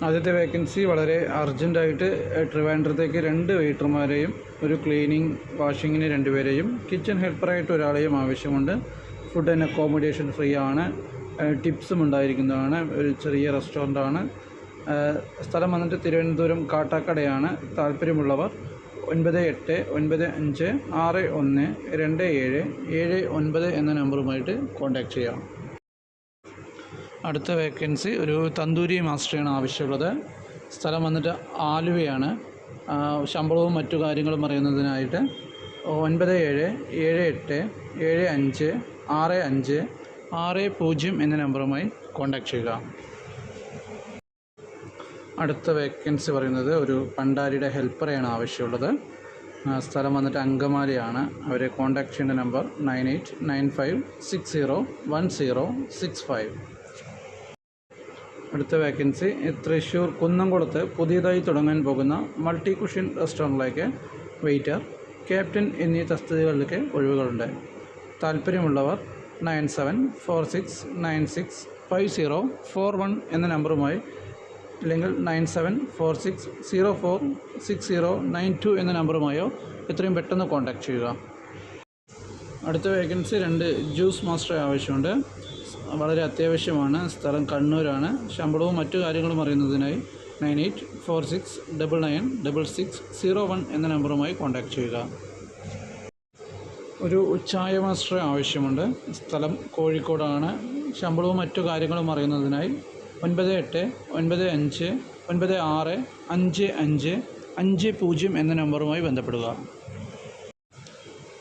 ആദ്യത്തെ വേക്കൻസി വളരെ അർജൻറ്റായിട്ട് ട്രിവാൻഡ്രത്തേക്ക് 2 വെയിറ്റർമാരെയും ഒരു ക്ലീനിങ് വാഷിങ്ങിന് 2 പേരെയും കിച്ചൺ ഹെൽപ്പറായിട്ട് ഒരാളെയും ആവശ്യമുണ്ട്. ഫുഡ് ആൻഡ് അക്കോമഡേഷൻ ഫ്രീ ആണ്. ടിപ്സും ഉണ്ടായിരിക്കുന്നതാണ്. ഒരു ചെറിയ റെസ്റ്റോറൻ്റാണ്. സ്ഥലം വന്നിട്ട് തിരുവനന്തപുരം കാട്ടാക്കടയാണ്. താല്പര്യമുള്ളവർ 9895612779 എന്ന നമ്പറുമായിട്ട് കോൺടാക്റ്റ് ചെയ്യാം. അടുത്ത വേക്കൻസി ഒരു തന്തൂരി മാസ്റ്ററാണ് ആവശ്യമുള്ളത്. സ്ഥലം വന്നിട്ട് ആലുവയാണ്. ശമ്പളവും മറ്റു കാര്യങ്ങളും അറിയുന്നതിനായിട്ട് 9778756560 എന്ന നമ്പറുമായി കോൺടാക്റ്റ് ചെയ്യുക. അടുത്ത വേക്കൻസി പറയുന്നത് ഒരു പണ്ടാരിയുടെ ഹെൽപ്പറെയാണ് ആവശ്യമുള്ളത്. സ്ഥലം വന്നിട്ട് അങ്കമാലിയാണ്. അവരെ കോൺടാക്റ്റ് ചെയ്യേണ്ട നമ്പർ 9895601065. അടുത്ത വേക്കൻസി തൃശ്ശൂർ കുന്നംകുളത്ത് പുതിയതായി തുടങ്ങാൻ പോകുന്ന മൾട്ടി കുഷൻ റെസ്റ്റോറൻറ്റിലേക്ക് വെയിറ്റർ, ക്യാപ്റ്റൻ എന്നീ തസ്തികകളിലേക്ക് ഒഴിവുകളുണ്ട്. താല്പര്യമുള്ളവർ 9746965041 എന്ന നമ്പറുമായി അല്ലെങ്കിൽ 9746046092 എന്ന നമ്പറുമായോ എത്രയും പെട്ടെന്ന് കോൺടാക്റ്റ് ചെയ്യുക. അടുത്ത വേക്കൻസി 2 ജ്യൂസ് മാസ്റ്ററെ ആവശ്യമുണ്ട്. വളരെ അത്യാവശ്യമാണ്. സ്ഥലം കണ്ണൂരാണ്. ശമ്പളവും മറ്റു കാര്യങ്ങളും അറിയുന്നതിനായി 9846996601 എന്ന നമ്പറുമായി കോൺടാക്റ്റ് ചെയ്യുക. ഒരു ചായ മാസ്റ്ററെ ആവശ്യമുണ്ട്. സ്ഥലം കോഴിക്കോടാണ്. ശമ്പളവും മറ്റു കാര്യങ്ങളും അറിയുന്നതിനായി 9895965550 എന്ന നമ്പറുമായി ബന്ധപ്പെടുക.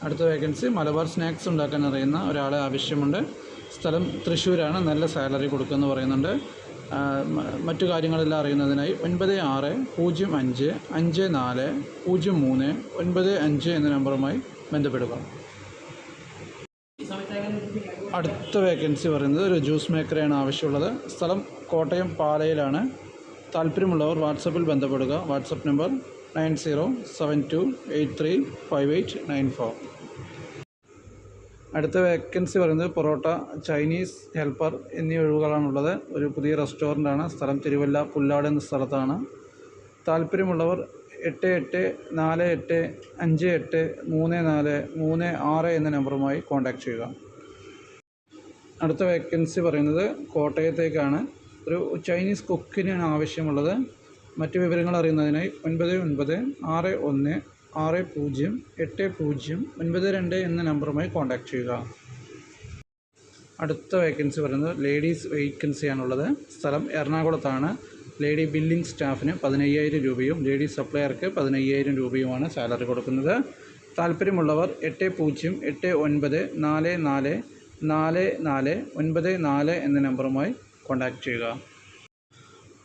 അടുത്ത വേക്കൻസി മലബാർ സ്നാക്സ് ഉണ്ടാക്കാൻ അറിയുന്ന ഒരാളെ ആവശ്യമുണ്ട്. സ്ഥലം തൃശ്ശൂരാണ്. നല്ല സാലറി കൊടുക്കുമെന്ന് പറയുന്നുണ്ട്. മറ്റു കാര്യങ്ങളെല്ലാം അറിയുന്നതിനായി 9655540395 എന്ന നമ്പറുമായി ബന്ധപ്പെടുക. അടുത്ത വേക്കൻസി പറയുന്നത് ഒരു ജ്യൂസ് മേക്കറെയാണ് ആവശ്യമുള്ളത്. സ്ഥലം കോട്ടയം പാലയിലാണ്. താല്പര്യമുള്ളവർ വാട്സപ്പിൽ ബന്ധപ്പെടുക. WhatsApp number 9072835894. അടുത്ത വേക്കൻസി പറയുന്നത് പൊറോട്ട, ചൈനീസ് ഹെൽപ്പർ എന്നീ ഒഴിവുകളാണുള്ളത്. ഒരു പുതിയ റെസ്റ്റോറൻ്റാണ്. സ്ഥലം തിരുവല്ല പുല്ലാട് എന്ന സ്ഥലത്താണ്. താല്പര്യമുള്ളവർ 8848583436 എന്ന നമ്പറുമായി കോൺടാക്റ്റ് ചെയ്യുക. അടുത്ത വേക്കൻസി പറയുന്നത് കോട്ടയത്തേക്കാണ്. ഒരു ചൈനീസ് കുക്കിനാണ് ആവശ്യമുള്ളത്. മറ്റു വിവരങ്ങൾ അറിയുന്നതിനായി 9961608092 എന്ന നമ്പറുമായി കോൺടാക്റ്റ് ചെയ്യുക. അടുത്ത വേക്കൻസി പറയുന്നത് ലേഡീസ് വേക്കൻസിയാണുള്ളത്. സ്ഥലം എറണാകുളത്താണ്. ലേഡി ബില്ലിംഗ് സ്റ്റാഫിന് 15,000 രൂപയും ലേഡി സപ്ലയർക്ക് 15,000 രൂപയുമാണ് സാലറി കൊടുക്കുന്നത്. താല്പര്യമുള്ളവർ 8089444494 എന്ന നമ്പറുമായി കോൺടാക്റ്റ് ചെയ്യുക.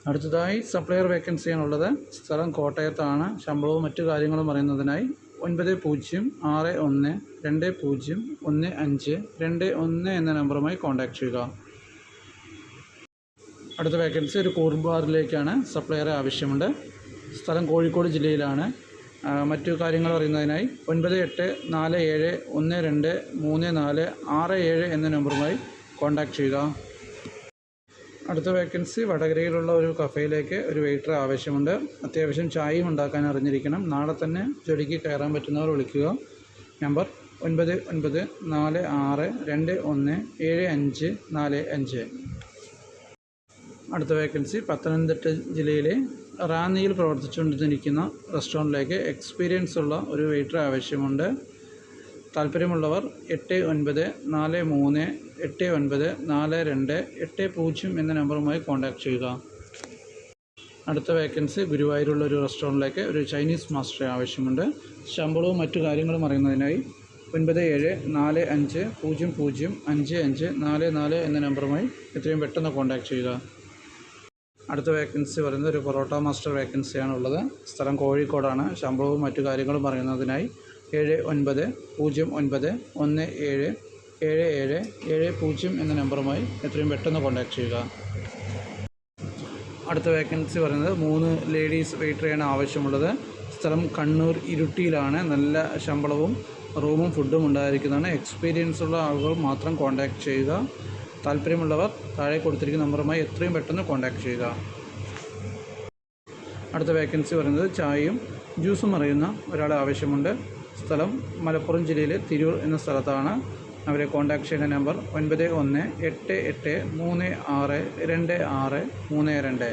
അടുത്തതായി സപ്ലയർ വേക്കൻസിയാണുള്ളത്. സ്ഥലം കോട്ടയത്താണ്. ശമ്പളവും മറ്റു കാര്യങ്ങളും അറിയുന്നതിനായി 9061201521 എന്ന നമ്പറുമായി കോൺടാക്റ്റ് ചെയ്യുക. അടുത്ത വേക്കൻസി ഒരു കൂർബാറിലേക്കാണ്. സപ്ലയറെ ആവശ്യമുണ്ട്. സ്ഥലം കോഴിക്കോട് ജില്ലയിലാണ്. മറ്റു കാര്യങ്ങൾ അറിയുന്നതിനായി 9847123467 എന്ന നമ്പറുമായി കോൺടാക്റ്റ് ചെയ്യുക. അടുത്ത വേക്കൻസി വടകരയിലുള്ള ഒരു കഫേയിലേക്ക് ഒരു വെയിറ്റർ ആവശ്യമുണ്ട്. അത്യാവശ്യം ചായയും ഉണ്ടാക്കാൻ അറിഞ്ഞിരിക്കണം. നാളെ തന്നെ ജോലിക്ക് കയറാൻ പറ്റുന്നവർ വിളിക്കുക. നമ്പർ 9946217545. അടുത്ത വേക്കൻസി പത്തനംതിട്ട ജില്ലയിലെ റാന്നിയിൽ പ്രവർത്തിച്ചുകൊണ്ടിരിക്കുന്ന റെസ്റ്റോറൻറ്റിലേക്ക് എക്സ്പീരിയൻസ് ഉള്ള ഒരു വെയിറ്റർ ആവശ്യമുണ്ട്. താല്പര്യമുള്ളവർ 8943894280 എന്ന നമ്പറുമായി കോൺടാക്റ്റ് ചെയ്യുക. അടുത്ത വേക്കൻസി ഗുരുവായൂരുള്ള ഒരു റെസ്റ്റോറൻറ്റിലേക്ക് ഒരു ചൈനീസ് മാസ്റ്ററെ ആവശ്യമുണ്ട്. ശമ്പളവും മറ്റു കാര്യങ്ങളും അറിയുന്നതിനായി 9774005544 എന്ന നമ്പറുമായി എത്രയും പെട്ടെന്ന് കോൺടാക്റ്റ് ചെയ്യുക. അടുത്ത വേക്കൻസി പറയുന്നത് ഒരു പൊറോട്ട മാസ്റ്റർ വേക്കൻസിയാണുള്ളത്. സ്ഥലം കോഴിക്കോടാണ്. ശമ്പളവും മറ്റു കാര്യങ്ങളും അറിയുന്നതിനായി 7909177770 എന്ന നമ്പറുമായി എത്രയും പെട്ടെന്ന് കോൺടാക്റ്റ് ചെയ്യുക. അടുത്ത വേക്കൻസി പറയുന്നത് 3 ലേഡീസ് വെയിറ്ററെയാണ് ആവശ്യമുള്ളത്. സ്ഥലം കണ്ണൂർ ഇരുട്ടിയിലാണ്. നല്ല ശമ്പളവും റൂമും ഫുഡും ഉണ്ടായിരിക്കുന്നതാണ്. എക്സ്പീരിയൻസ് ഉള്ള ആളുകൾ മാത്രം കോൺടാക്റ്റ് ചെയ്യുക. താല്പര്യമുള്ളവർ താഴെ കൊടുത്തിരിക്കുന്ന നമ്പറുമായി എത്രയും പെട്ടെന്ന് കോൺടാക്റ്റ് ചെയ്യുക. അടുത്ത വേക്കൻസി പറയുന്നത് ചായയും ജ്യൂസും അറിയുന്ന ഒരാളെ ആവശ്യമുണ്ട്. സ്ഥലം മലപ്പുറം ജില്ലയിലെ തിരൂർ എന്ന സ്ഥലത്താണ്. അവരെ കോൺടാക്ട് ചെയ്യുന്ന നമ്പർ 9188362632.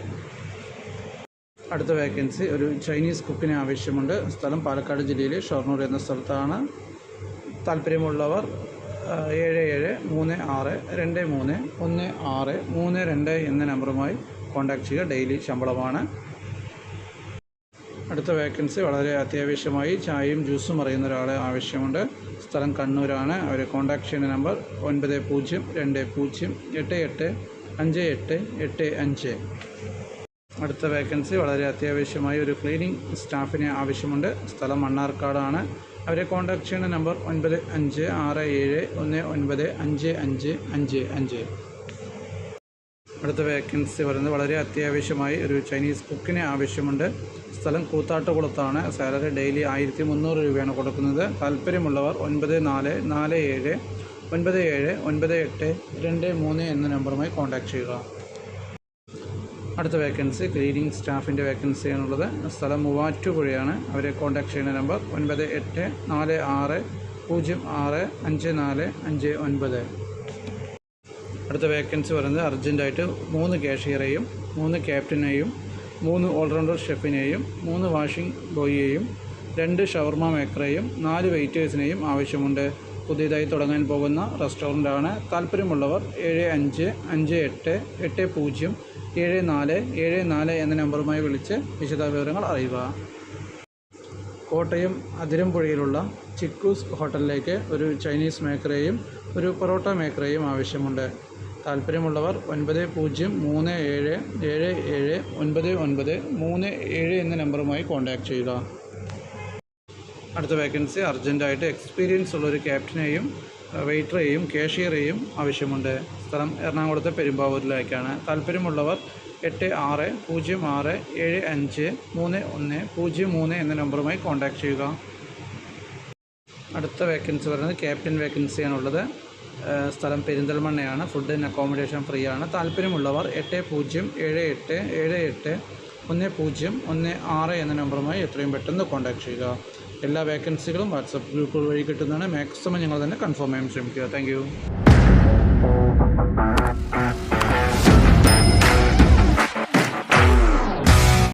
അടുത്ത വേക്കൻസി ഒരു ചൈനീസ് കുക്കിനെ ആവശ്യമുണ്ട്. സ്ഥലം പാലക്കാട് ജില്ലയിലെ ഷൊർണൂർ എന്ന സ്ഥലത്താണ്. താല്പര്യമുള്ളവർ 7736231632 എന്ന നമ്പറുമായി കോൺടാക്ട് ചെയ്യുക. ഡെയിലി ശമ്പളമാണ്. അടുത്ത വേക്കൻസി വളരെ അത്യാവശ്യമായി ചായയും ജ്യൂസും അറിയുന്ന ഒരാളെ ആവശ്യമുണ്ട്. സ്ഥലം കണ്ണൂരാണ്. അവരെ കോൺടാക്ട് ചെയ്യുന്ന നമ്പർ 9020885885. അടുത്ത വേക്കൻസി വളരെ അത്യാവശ്യമായി ഒരു ക്ലീനിങ് സ്റ്റാഫിനെ ആവശ്യമുണ്ട്. സ്ഥലം മണ്ണാർക്കാടാണ്. അവരെ കോൺടാക്ട് ചെയ്യുന്ന നമ്പർ 9567195555. അടുത്ത വേക്കൻസി പറയുന്നത് വളരെ അത്യാവശ്യമായി ഒരു ചൈനീസ് കുക്കിനെ ആവശ്യമുണ്ട്. സ്ഥലം കൂത്താട്ടുകുളത്താണ്. സാലറി ഡെയിലി 1300 രൂപയാണ് കൊടുക്കുന്നത്. താല്പര്യമുള്ളവർ 9447979823 എന്ന നമ്പറുമായി കോൺടാക്ട് ചെയ്യുക. അടുത്ത വേക്കൻസി ക്ലീനിങ് സ്റ്റാഫിൻ്റെ വേക്കൻസിയാണുള്ളത്. സ്ഥലം മൂവാറ്റുപുഴയാണ്. അവരെ കോൺടാക്ട് ചെയ്യുന്ന നമ്പർ 9846065459. അടുത്ത വേക്കൻസി പറയുന്നത് അർജൻറ്റായിട്ട് 3 കാഷ്യറേയും 3 ക്യാപ്റ്റനെയും 3 ഓൾറൗണ്ടർ ഷെഫിനെയും 3 വാഷിംഗ് ബോയിയെയും 2 ഷവർമ മേക്കറേയും 4 വെയിറ്റേഴ്സിനെയും ആവശ്യമുണ്ട്. പുതിയതായി തുടങ്ങാൻ പോകുന്ന റെസ്റ്റോറൻ്റാണ്. താല്പര്യമുള്ളവർ 7558807474 എന്ന നമ്പറുമായി വിളിച്ച് വിശദവിവരങ്ങൾ അറിയുക. കോട്ടയം അതിരമ്പുഴയിലുള്ള ചിക്കൂസ് ഹോട്ടലിലേക്ക് ഒരു ചൈനീസ് മേക്കറേയും ഒരു പൊറോട്ട മേക്കറേയും ആവശ്യമുണ്ട്. താല്പര്യമുള്ളവർ 9030779937 എന്ന നമ്പറുമായി കോൺടാക്ട് ചെയ്യുക. അടുത്ത വേക്കൻസി അർജൻറ്റായിട്ട് എക്സ്പീരിയൻസ് ഉള്ളൊരു ക്യാപ്റ്റനെയും വെയിറ്ററേയും കാഷ്യറേയും ആവശ്യമുണ്ട്. സ്ഥലം എറണാകുളത്തെ പെരുമ്പാവൂരിലേക്കാണ്. താല്പര്യമുള്ളവർ 8606753103 എന്ന നമ്പറുമായി കോൺടാക്ട് ചെയ്യുക. അടുത്ത വേക്കൻസി പറയുന്നത് ക്യാപ്റ്റൻ വേക്കൻസിയാണുള്ളത്. സ്ഥലം പെരിന്തൽമണ്ണയാണ്. ഫുഡ് ആൻഡ് അക്കോമഡേഷൻ ഫ്രീ ആണ്. താല്പര്യമുള്ളവർ 8078710116 എന്ന നമ്പറുമായി എത്രയും പെട്ടെന്ന് കോൺടാക്ട് ചെയ്യുക. എല്ലാ വേക്കൻസികളും വാട്സപ്പ് ഗ്രൂപ്പുകൾ വഴി കിട്ടുന്നതാണ്. മാക്സിമം ഞങ്ങൾ തന്നെ കൺഫേം ചെയ്യാൻ ശ്രമിക്കുക. താങ്ക്